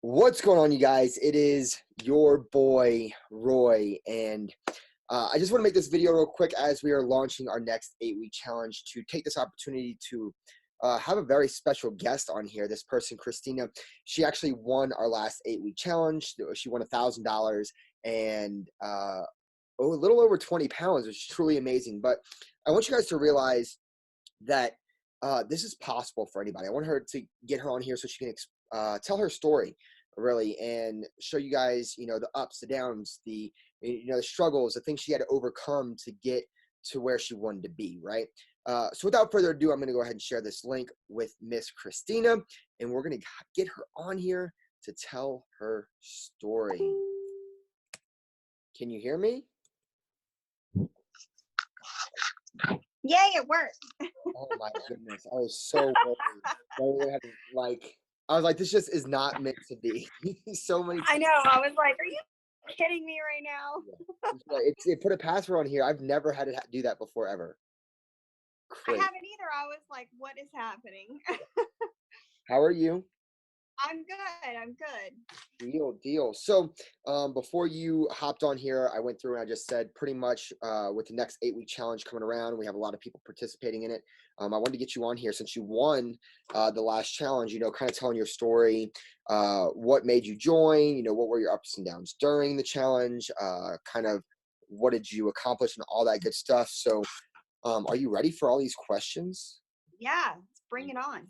What's going on, you guys? It is your boy, Roy, and I just want to make this video real quick as we are launching our next 8-week challenge to take this opportunity to have a very special guest on here. This person, Christina, she actually won our last 8-week challenge. She won $1,000 and a little over 20 pounds, which is truly amazing. But I want you guys to realize that this is possible for anybody. I want her to get her on here so she can tell her story, really, and show you guys, the ups, the downs, the struggles, the things she had to overcome to get to where she wanted to be, right? So without further ado, I'm going to go ahead and share this link with Miss Christina, and we're going to get her on here to tell her story. Can you hear me? Yay, it worked. Oh my goodness. I was so worried. I was like, this just is not meant to be. So many times. I know. I was like, are you kidding me right now? Yeah. It put a password on here. I've never had it do that before, ever. Crazy. I haven't either. I was like, what is happening? How are you? I'm good. Deal. So before you hopped on here, I went through and I just said pretty much with the next 8-week challenge coming around, we have a lot of people participating in it. I wanted to get you on here since you won the last challenge, kind of telling your story, what made you join, what were your ups and downs during the challenge, kind of what did you accomplish and all that good stuff. So are you ready for all these questions? Yeah, let's bring it on.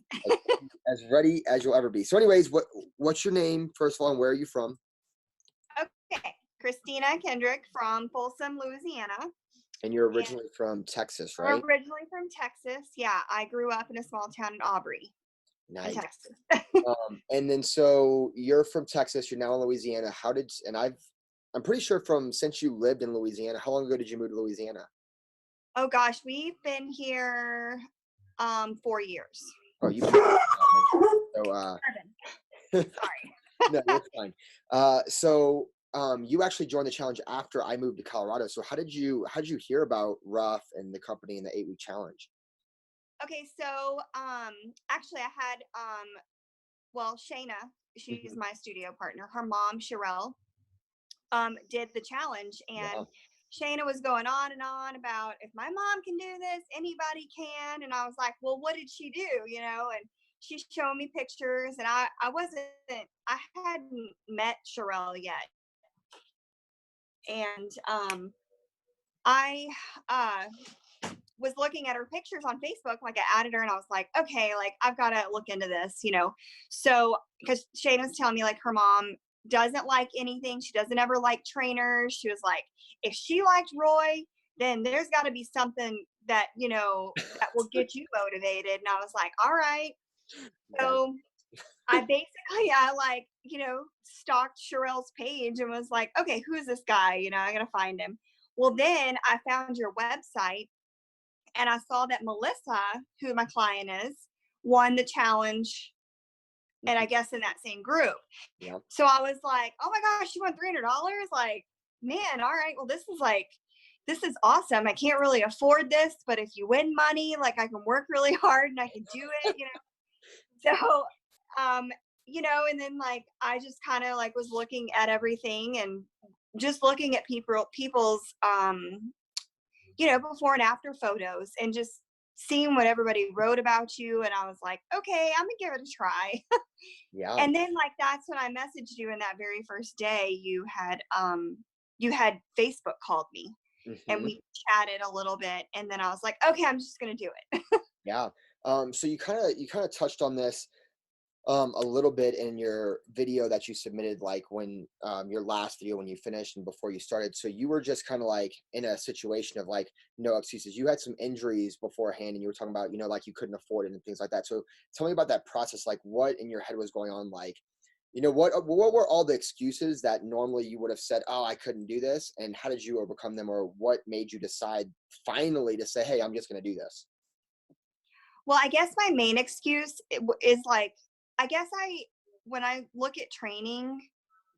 As ready as you'll ever be. So anyways, what's your name, first of all, and where are you from? Okay, Christina Kendrick from Folsom, Louisiana. And you're originally from Texas, right? I'm originally from Texas. Yeah, I grew up in a small town in Aubrey, nice. Texas. And then so you're from Texas, you're now in Louisiana. I'm pretty sure since you lived in Louisiana, how long ago did you move to Louisiana? Oh gosh, we've been here 4 years. Oh, you've been so Sorry. No, that's fine. So you actually joined the challenge after I moved to Colorado. So how did you hear about RUF and the company and the 8-week challenge? Okay, so actually I had Shayna, she's my studio partner. Her mom, Sherelle, did the challenge, and Wow. Shayna was going on and on about, if my mom can do this, anybody can. And I was like, well, what did she do? And she's showing me pictures, and I hadn't met Sherelle yet. And I was looking at her pictures on Facebook, like I added her, and I was like, okay, like I've got to look into this, So, because Shayna's telling me like her mom doesn't like anything. She doesn't ever like trainers. She was like, if she liked Roy, then there's got to be something that, that will get you motivated. And I was like, all right. So I basically, stalked Sherelle's page and was like, okay, who is this guy? I got to find him. Well, then I found your website, and I saw that Melissa, who my client is, won the challenge, and I guess in that same group. Yeah. So I was like, oh my gosh, she won $300? Like, man, all right, well, this is awesome. I can't really afford this, but if you win money, like I can work really hard and I can do it, So, and then like, I just kind of like was looking at everything and just looking at people's, before and after photos and just seeing what everybody wrote about you. And I was like, okay, I'm gonna give it a try. Yeah. And then like, that's when I messaged you, and that very first day you had Facebook called me, and we chatted a little bit, and then I was like, okay, I'm just gonna do it. Yeah. So you kind of touched on this a little bit in your video that you submitted, like when your last video when you finished and before you started. So you were just kind of like in a situation of like no excuses. You had some injuries beforehand, and you were talking about like you couldn't afford it and things like that. So tell me about that process. Like what in your head was going on? Like what were all the excuses that normally you would have said, oh, I couldn't do this, and how did you overcome them, or what made you decide finally to say, hey, I'm just going to do this? Well, I guess my main excuse is like, I guess when I look at training,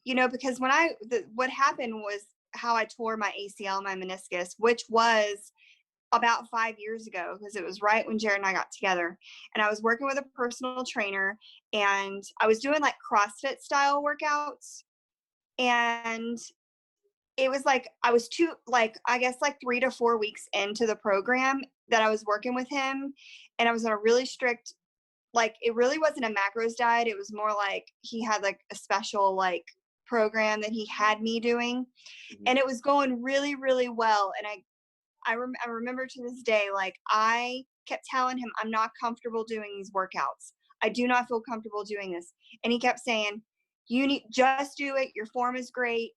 because what happened was how I tore my ACL, my meniscus, which was about 5 years ago, because it was right when Jared and I got together, and I was working with a personal trainer, and I was doing like CrossFit style workouts, and it was like I was I guess like 3 to 4 weeks into the program that I was working with him, and I was on a really strict, like, it really wasn't a macros diet. It was more like he had like a special like program that he had me doing, and it was going really, really well. And I remember to this day, like, I kept telling him, I'm not comfortable doing these workouts. I do not feel comfortable doing this. And he kept saying, you need, just do it. Your form is great.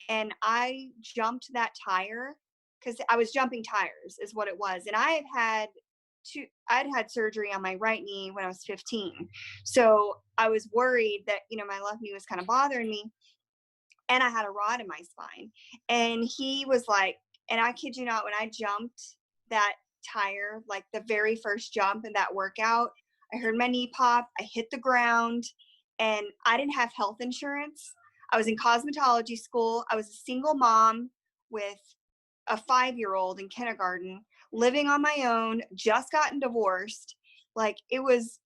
And I jumped that tire, because I was jumping tires is what it was. And I'd had surgery on my right knee when I was 15. So I was worried that, my left knee was kind of bothering me, and I had a rod in my spine. And he was like, and I kid you not, when I jumped that tire, like the very first jump in that workout, I heard my knee pop, I hit the ground, and I didn't have health insurance. I was in cosmetology school. I was a single mom with a 5-year-old in kindergarten, living on my own, just gotten divorced. Like, it was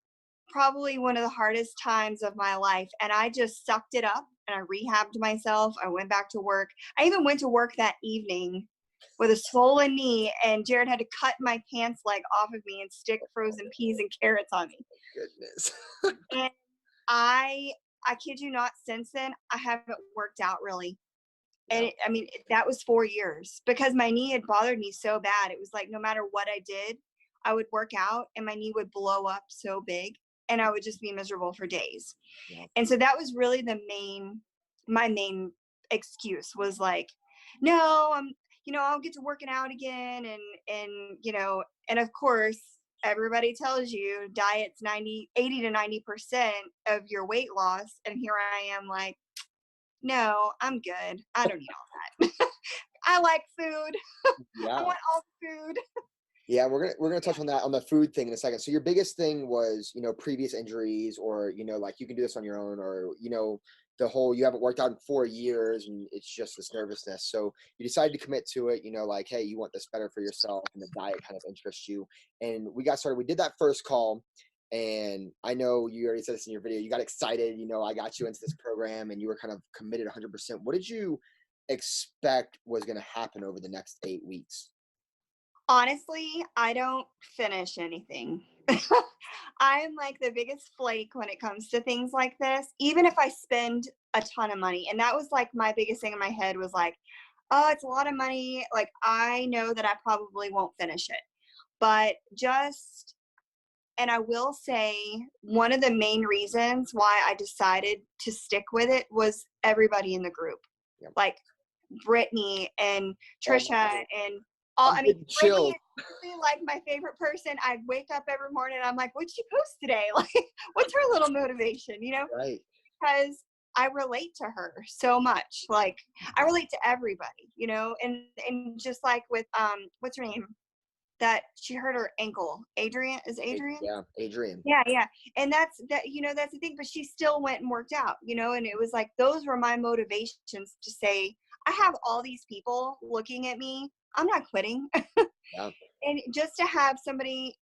probably one of the hardest times of my life. And I just sucked it up and I rehabbed myself. I went back to work. I even went to work that evening with a swollen knee, and Jared had to cut my pants leg off of me and stick frozen peas and carrots on me. Goodness. And I kid you not, since then, I haven't worked out really. And that was 4 years, because my knee had bothered me so bad. It was like, no matter what I did, I would work out and my knee would blow up so big, and I would just be miserable for days. Yeah. And so that was really my main excuse was like, no, I'll get to working out again. And of course, everybody tells you diet's 80 to 90% of your weight loss. And here I am like, no, I'm good. I don't need all that. I like food. Yeah. I want all the food. Yeah, we're gonna touch on that, on the food thing, in a second. So your biggest thing was, previous injuries, or like you can do this on your own, or the whole, you haven't worked out in 4 years and it's just this nervousness. So you decided to commit to it. Like, hey, you want this better for yourself, and the diet kind of interests you. And we got started. We did that first call, and I know you already said this in your video. You got excited. I got you into this program, and you were kind of committed 100%. What did you expect was going to happen over the next 8 weeks? Honestly, I don't finish anything. I'm like the biggest flake when it comes to things like this, even if I spend a ton of money. And that was like my biggest thing in my head was like, oh, it's a lot of money. Like, I know that I probably won't finish it. But and I will say, one of the main reasons why I decided to stick with it was everybody in the group. Yep. Like Brittany and Trisha and all. I mean, Brittany is really like my favorite person. I wake up every morning and I'm like, what'd she post today? Like, what's her little motivation, Right. Because I relate to her so much. Like, I relate to everybody, and just like with, what's her name? That she hurt her ankle. Adrian? Yeah, Adrian. Yeah. And that's the thing, but she still went and worked out, and it was like, those were my motivations to say, I have all these people looking at me. I'm not quitting. Yeah. And just to have somebody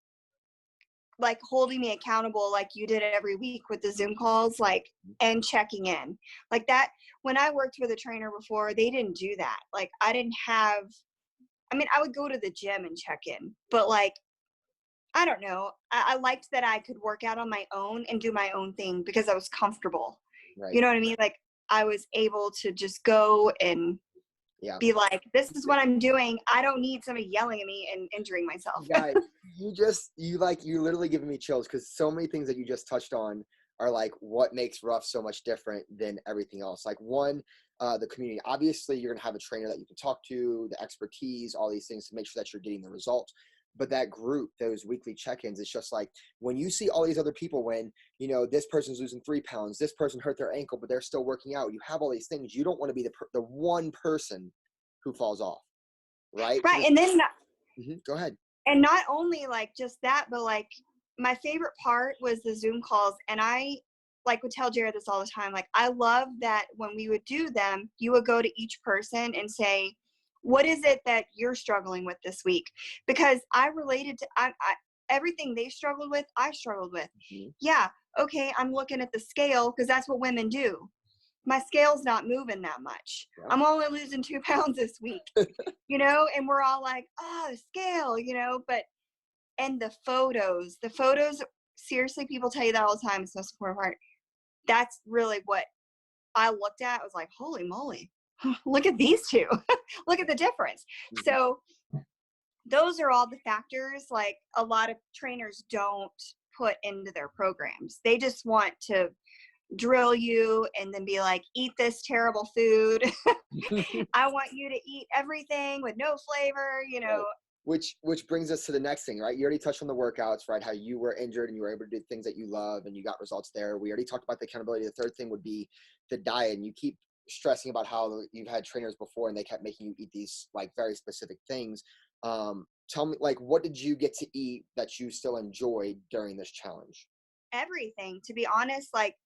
like holding me accountable, like you did every week with the Zoom calls, like, and checking in like that. When I worked with a trainer before, they didn't do that. Like, I would go to the gym and check in, but like, I don't know. I liked that I could work out on my own and do my own thing because I was comfortable. Right. You know what I mean? Like, I was able to just go and be like, this is what I'm doing. I don't need somebody yelling at me and injuring myself. Guys, you literally giving me chills, because so many things that you just touched on are like what makes RUF so much different than everything else. Like, one, the community. Obviously, you're going to have a trainer that you can talk to, the expertise, all these things to make sure that you're getting the results. But that group, those weekly check-ins, it's just like when you see all these other people, when, this person's losing 3 pounds, this person hurt their ankle, but they're still working out. You have all these things. You don't want to be the one person who falls off. Right. Right. And then go ahead. And not only like just that, but like my favorite part was the Zoom calls. And I would tell Jared this all the time. Like, I love that when we would do them, you would go to each person and say, what is it that you're struggling with this week? Because I related to everything they struggled with, I struggled with. Mm-hmm. Yeah, okay, I'm looking at the scale because that's what women do. My scale's not moving that much. Yeah. I'm only losing 2 pounds this week, you know, and we're all like, oh, the scale, you know, and the photos, seriously, people tell you that all the time. It's the most important part. That's really what I looked at. I was like, holy moly, look at these two. Look at the difference. Mm-hmm. So those are all the factors like a lot of trainers don't put into their programs. They just want to drill you and then be like, eat this terrible food. I want you to eat everything with no flavor, you know. Right. Which brings us to the next thing, right? You already touched on the workouts, right? How you were injured and you were able to do things that you love and you got results there. We already talked about the accountability. The third thing would be the diet. And you keep stressing about how you've had trainers before and they kept making you eat these like very specific things. Tell me, like, what did you get to eat that you still enjoyed during this challenge? Everything, to be honest, like,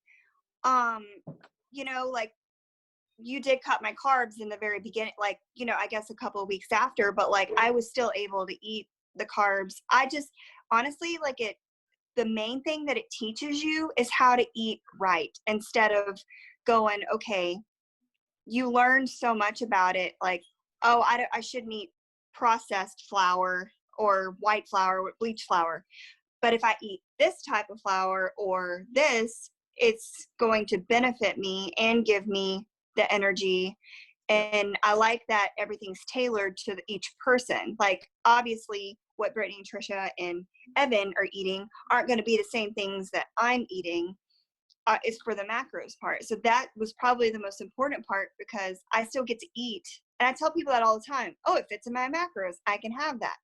you know, like you did cut my carbs in the very beginning, like, you know, I guess a couple of weeks after, but like I was still able to eat the carbs. I just honestly like the main thing that it teaches you is how to eat right instead of going, okay, you learn so much about it. Like, oh, I shouldn't eat processed flour or white flour with bleach flour. But if I eat this type of flour or this, it's going to benefit me and give me the energy. And I like that everything's tailored to each person. Like, obviously, what Brittany, Trisha, and Evan are eating aren't going to be the same things that I'm eating. Is for the macros part. So that was probably the most important part because I still get to eat. And I tell people that all the time. Oh, it fits in my macros. I can have that.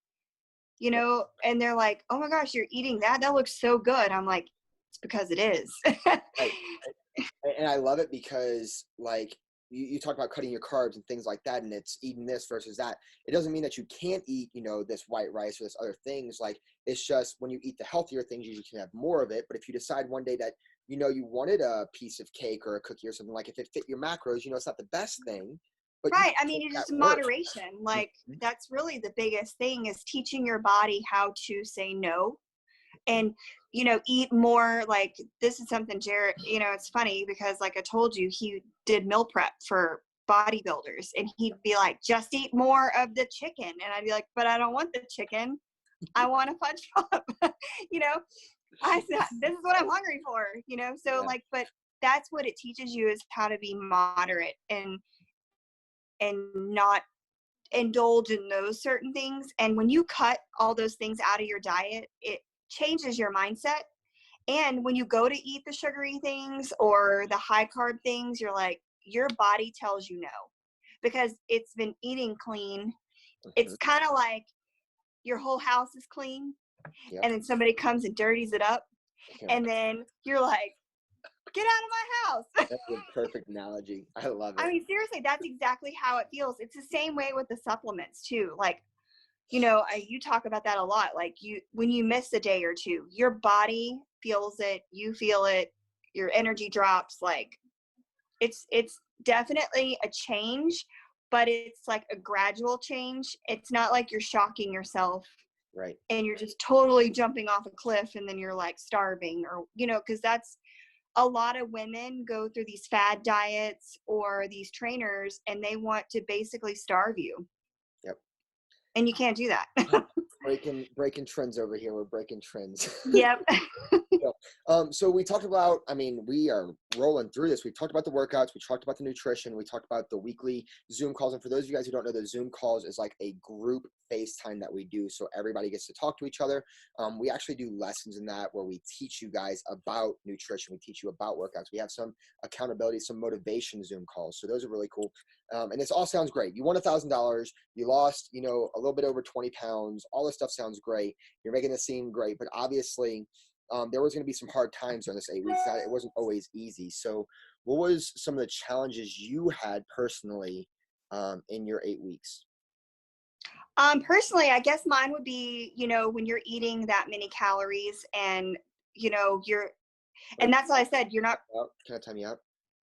You know, and they're like, oh my gosh, you're eating that? That looks so good. I'm like, it's because it is. Right. And I love it because like you talk about cutting your carbs and things like that, and it's eating this versus that. It doesn't mean that you can't eat, you know, this white rice or this other things. Like, it's just when you eat the healthier things, you can have more of it. But if you decide one day that, you know, you wanted a piece of cake or a cookie or something, like if it fit your macros, you know, it's not the best thing, but you Right. can I mean, make it's that just work. moderation. Like, Mhm. that's really the biggest thing is teaching your body how to say no and, you know, eat more. Like, this is something Jared, you know, it's funny because like I told you, he did meal prep for bodybuilders and he'd be like, just eat more of the chicken. And I'd be like, but I don't want the chicken. I want a fudge pop. You know, I said, this is what I'm hungry for, you know? So Yeah. like, but that's what it teaches you is how to be moderate and not indulge in those certain things. And when you cut all those things out of your diet, it changes your mindset. And when you go to eat the sugary things or the high carb things, you're like, your body tells you no because it's been eating clean. Mhm. It's kind of like your whole house is clean Yep. and then somebody comes and dirties it up. Yeah. And then you're like, get out of my house. That's a perfect analogy. I love I it. mean, seriously, that's exactly how it feels. It's the same way with the supplements too. Like, you know, you talk about that a lot. Like when you miss a day or two, your body feels it, you feel it, your energy drops. Like it's definitely a change, but it's like a gradual change. It's not like you're shocking yourself Right. and you're just totally jumping off a cliff and then you're like starving or, you know, because that's a lot of women go through these fad diets or these trainers and they want to basically starve you Yep. and you can't do that. Breaking trends over here. We're breaking trends. Yep. Yeah. So we talked about, I mean, we are rolling through this. We talked about the workouts. We talked about the nutrition. We talked about the weekly Zoom calls. And for those of you guys who don't know, the Zoom calls is like a group FaceTime that we do. So everybody gets to talk to each other. We actually do lessons in that where we teach you guys about nutrition. We teach you about workouts. We have some accountability, some motivation Zoom calls. So those are really cool. And this all sounds great. You won $1,000. You lost, you know, a little bit over 20 pounds. All this stuff sounds great. You're making this seem great, but obviously there was going to be some hard times during this 8 weeks. It wasn't always easy. So what was some of the challenges you had personally in your 8 weeks? Personally, I guess mine would be, you know, when you're eating that many calories and, you know, Wait, and that's what I said, you're not, can I time you out?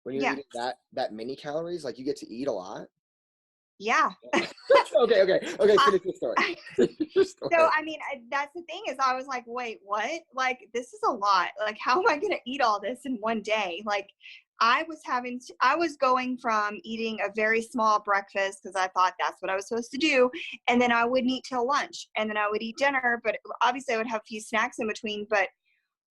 When you're yeah. eating that many calories, like you get to eat a lot. Yeah. Okay. I, Finish your story. Finish your story. so, I mean, that's the thing is I was like, wait, what? Like, this is a lot. Like, how am I going to eat all this in one day? Like, I was going from eating a very small breakfast because I thought that's what I was supposed to do. And then I wouldn't eat till lunch, and then I would eat dinner, but obviously I would have a few snacks in between. But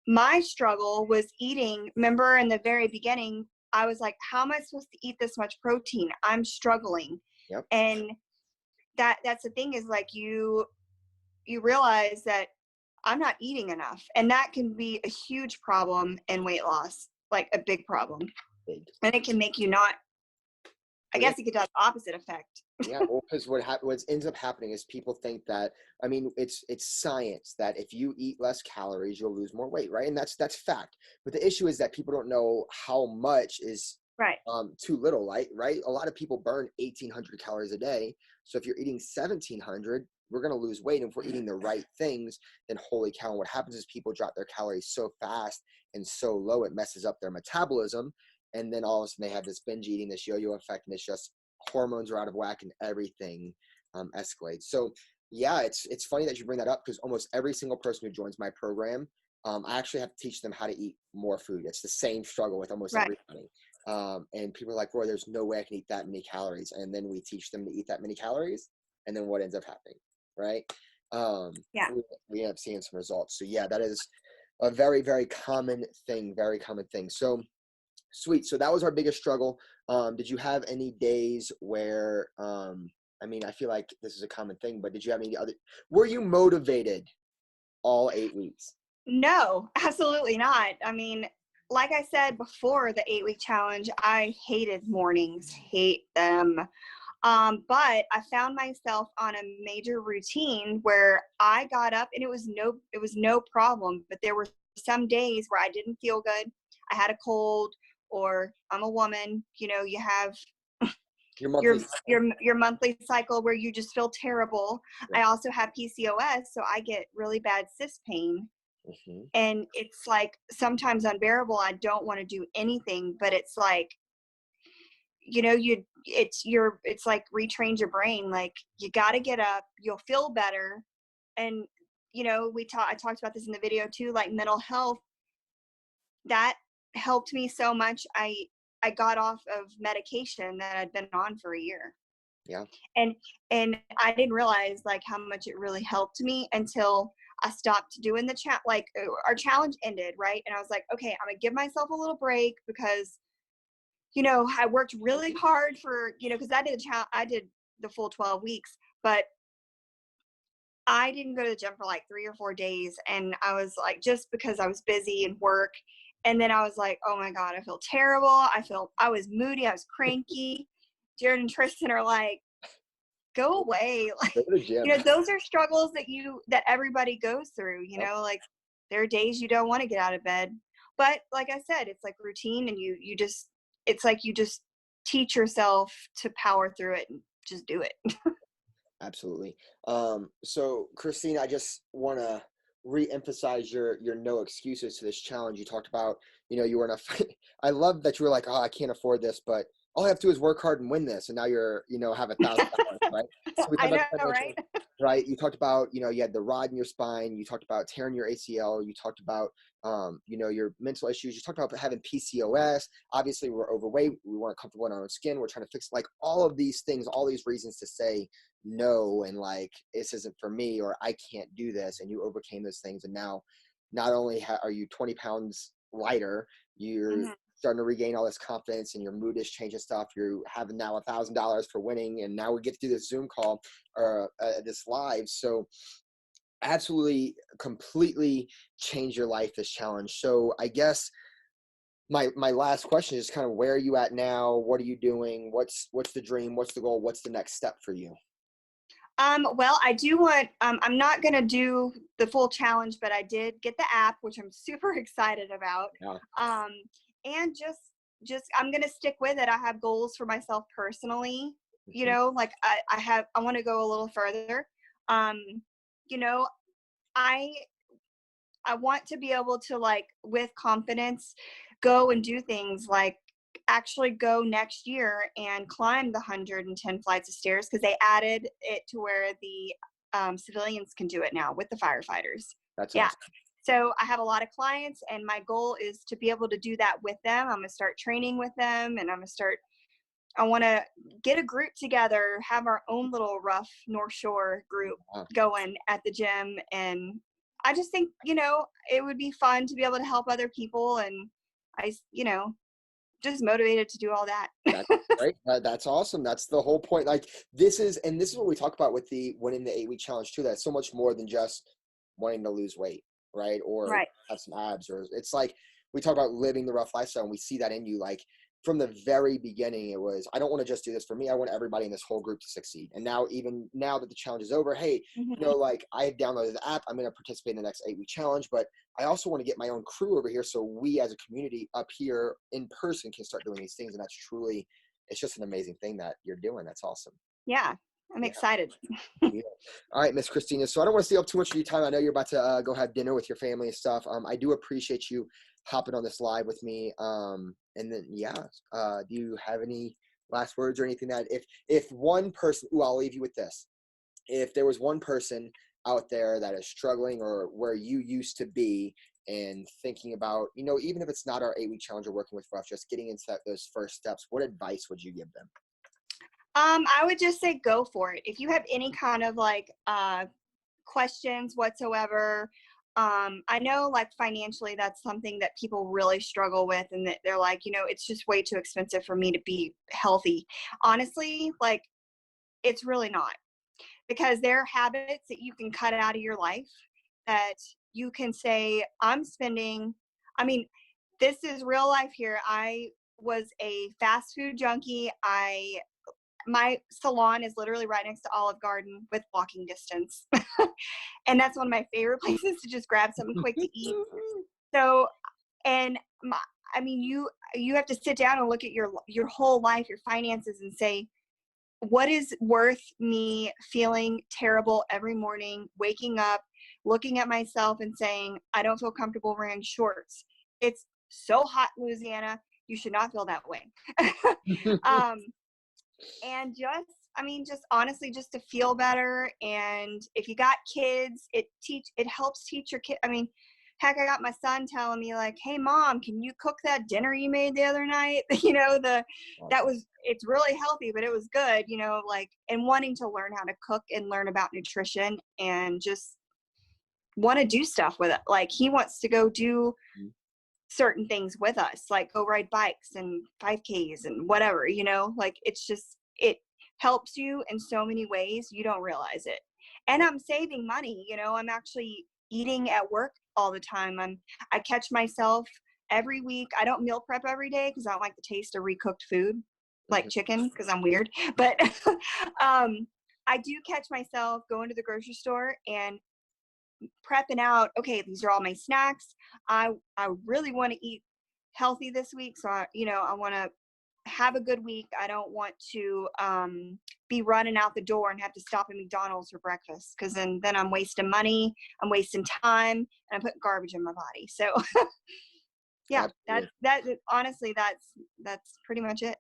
my struggle was eating. Remember in the very beginning, I was like, how am I supposed to eat this much protein? I'm struggling. Yep. And that's the thing is like you realize that I'm not eating enough. And that can be a huge problem in weight loss, like a big problem. Big. And it can make you not, I guess it could have the opposite effect. Yeah, well, because what ends up happening is people think that, I mean, it's science that if you eat less calories, you'll lose more weight, right? And that's fact. But the issue is that people don't know how much is Right. too little, right? A lot of people burn 1,800 calories a day. So if you're eating 1,700, we're going to lose weight. And if we're eating the right things, then holy cow. And what happens is people drop their calories so fast and so low, it messes up their metabolism. And then all of a sudden they have this binge eating, this yo-yo effect, and it's just hormones are out of whack and everything escalates. So yeah, it's funny that you bring that up because almost every single person who joins my program, I actually have to teach them how to eat more food. It's the same struggle with almost Right. everybody. And people are like, Roy, there's no way I can eat that many calories. And then we teach them to eat that many calories. And then what ends up happening, right? Yeah. We end up seeing some results. So yeah, that is a very, very common thing, So sweet. So that was our biggest struggle. Did you have any days where, I mean, I feel like this is a common thing, but did you have any other, were you motivated all 8 weeks? No, absolutely not. I mean, like I said before the 8-week challenge, I hated mornings, hate them. But I found myself on a major routine where I got up and it was no problem. But there were some days where I didn't feel good. I had a cold, or I'm a woman, you have Your monthly your monthly cycle where you just feel terrible. Yeah. I also have PCOS, so I get really bad cyst pain. Mm-hmm. And it's like sometimes unbearable. I don't want to do anything, but it's like, it's like retrains your brain. Like you got to get up, you'll feel better. And, I talked about this in the video too, like mental health, that helped me so much. I got off of medication that I'd been on for a year. Yeah. And I didn't realize like how much it really helped me until I stopped doing the chat. Like our challenge ended, right? And I was like, okay, I'm gonna give myself a little break because, I worked really hard for, because I did the full 12 weeks, but I didn't go to the gym for like 3 or 4 days. And I was like, just because I was busy and work. And then I was like, oh my God, I feel terrible. I was moody. I was cranky. Jared and Tristan are like, go away. Like, Go to the gym. those are struggles that everybody goes through, like there are days you don't want to get out of bed. But like I said, it's like routine, and it's like you just teach yourself to power through it and just do it. Absolutely. So Christina, I just want to re-emphasize your no excuses to this challenge. You talked about, you were in a, I love that you were like, oh, I can't afford this, but all I have to do is work hard and win this. And now you're, have $1,000, right? So we I talked know, about right? right? You talked about, you had the rod in your spine. You talked about tearing your ACL. You talked about, your mental issues. You talked about having PCOS. Obviously, we're overweight. We weren't comfortable in our own skin. We're trying to fix like all of these things, all these reasons to say no and like this isn't for me or I can't do this. And you overcame those things. And now, not only are you 20 pounds lighter, you're Mm-hmm. starting to regain all this confidence and your mood is changing stuff. You have now $1,000 for winning, and now we get to do this Zoom call or this live. So absolutely, completely change your life, this challenge. So I guess my last question is kind of where are you at now? What are you doing? What's the dream? What's the goal? What's the next step for you? Well, I do want, I'm not going to do the full challenge, but I did get the app, which I'm super excited about. Yeah. And just, I'm going to stick with it. I have goals for myself personally, like I want to go a little further. You know, I, I want to be able to like, with confidence, go and do things like actually go next year and climb the 110 flights of stairs, because they added it to where the civilians can do it now with the firefighters. That's Yeah. awesome. So I have a lot of clients, and my goal is to be able to do that with them. I'm going to start training with them, and I want to get a group together, have our own little RUF North Shore group Wow. going at the gym. And I just think, it would be fun to be able to help other people. And just motivated to do all that. That's right. That's awesome. That's the whole point. Like this is what we talk about with the winning the 8-week challenge too. That's so much more than just wanting to lose weight, right? Or Right. have some abs, or it's like we talk about living the RUF lifestyle, and we see that in you. Like from the very beginning, it was, I don't want to just do this for me. I want everybody in this whole group to succeed. And now, even now that the challenge is over, hey, like I downloaded the app, I'm going to participate in the next 8-week challenge, but I also want to get my own crew over here, so we as a community up here in person can start doing these things. And that's truly, it's just an amazing thing that you're doing. That's awesome. Yeah, I'm excited. Yeah. All right, Miss Christina. So I don't want to steal up too much of your time. I know you're about to go have dinner with your family and stuff. I do appreciate you hopping on this live with me. And then, do you have any last words or anything that if one person, I'll leave you with this. If there was one person out there that is struggling or where you used to be and thinking about, even if it's not our 8-week challenge or working with RUF, just getting into those first steps, what advice would you give them? I would just say go for it. If you have any kind of questions whatsoever, I know like financially that's something that people really struggle with, and that they're like, it's just way too expensive for me to be healthy. Honestly, like it's really not, because there are habits that you can cut out of your life that you can say, this is real life here. I was a fast food junkie. My salon is literally right next to Olive Garden with walking distance. And that's one of my favorite places to just grab something quick to eat. So, you have to sit down and look at your whole life, your finances, and say, what is worth me feeling terrible every morning, waking up, looking at myself and saying, I don't feel comfortable wearing shorts. It's so hot in Louisiana. You should not feel that way. And just honestly, just to feel better. And if you got kids, it helps teach your kid. Heck, I got my son telling me like, hey mom, can you cook that dinner you made the other night? It's really healthy, but it was good, and wanting to learn how to cook and learn about nutrition and just want to do stuff with it. Like he wants to go do certain things with us, like go ride bikes and 5Ks and whatever, it's just, it helps you in so many ways you don't realize it. And I'm saving money. I'm actually eating at work all the time. I catch myself every week. I don't meal prep every day because I don't like the taste of recooked food, like chicken, because I'm weird. But I do catch myself going to the grocery store and prepping out, okay, these are all my snacks. I really want to eat healthy this week. So I want to have a good week. I don't want to be running out the door and have to stop at McDonald's for breakfast, because then I'm wasting money, I'm wasting time, and I'm putting garbage in my body. So yeah, honestly, that's pretty much it.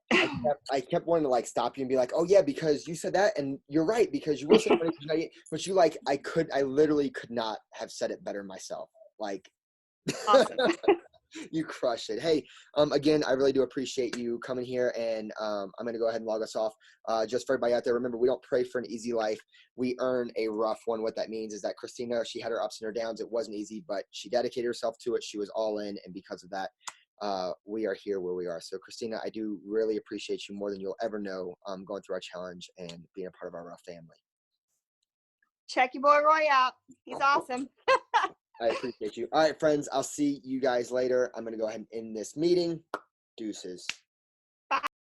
I kept wanting to like stop you and be like, oh yeah, because you said that, and you're right, because you will say money, but you like, I literally could not have said it better myself. Like, awesome. You crushed it. Hey, again, I really do appreciate you coming here, and I'm going to go ahead and log us off. Just for everybody out there, remember, we don't pray for an easy life. We earn a rough one. What that means is that Christina, she had her ups and her downs. It wasn't easy, but she dedicated herself to it. She was all in, and because of that, we are here where we are. So, Christina, I do really appreciate you more than you'll ever know, going through our challenge and being a part of our RUF family. Check your boy Roy out. He's awesome. I appreciate you. All right, friends, I'll see you guys later. I'm going to go ahead and end this meeting. Deuces.